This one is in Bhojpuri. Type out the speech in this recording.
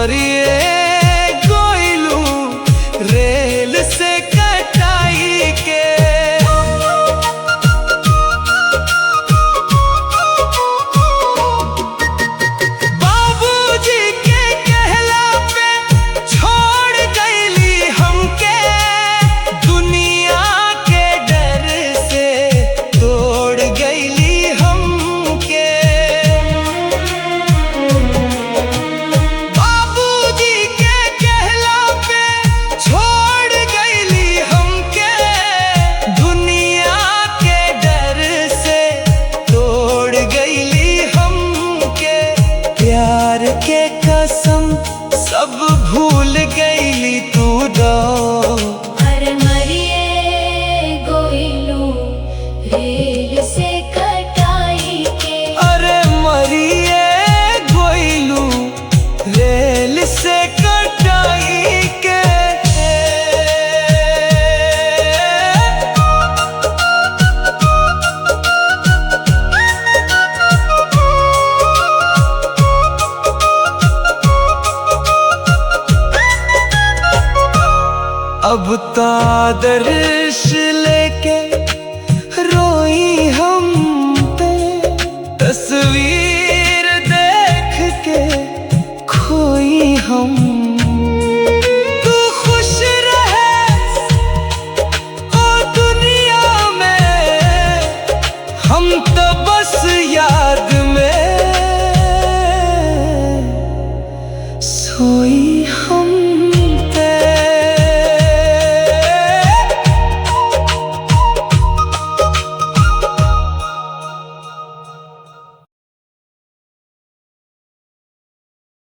मरिए गोइलू रेल से कटाई के। बाबूजी के कहला पे छोड़ गईली हमके, दुनिया के डर से तोड़ गईली हमके। बाबूजी के कहला पे छोड़ गईली हमके, दुनिया के डर से तोड़ गईली हमके। प्यार के कसम सब भूल गईली तू दो। अरे मरिए गोइलू रेल से कटाई के। अरे मरिए गोइलू रेल से कटाई के। अब तो आदर्श लेके रोई हम पे, तस्वीर देख के खोई हम। तू खुश रहे ओ दुनिया में, हम तो बस याद में सोई हम।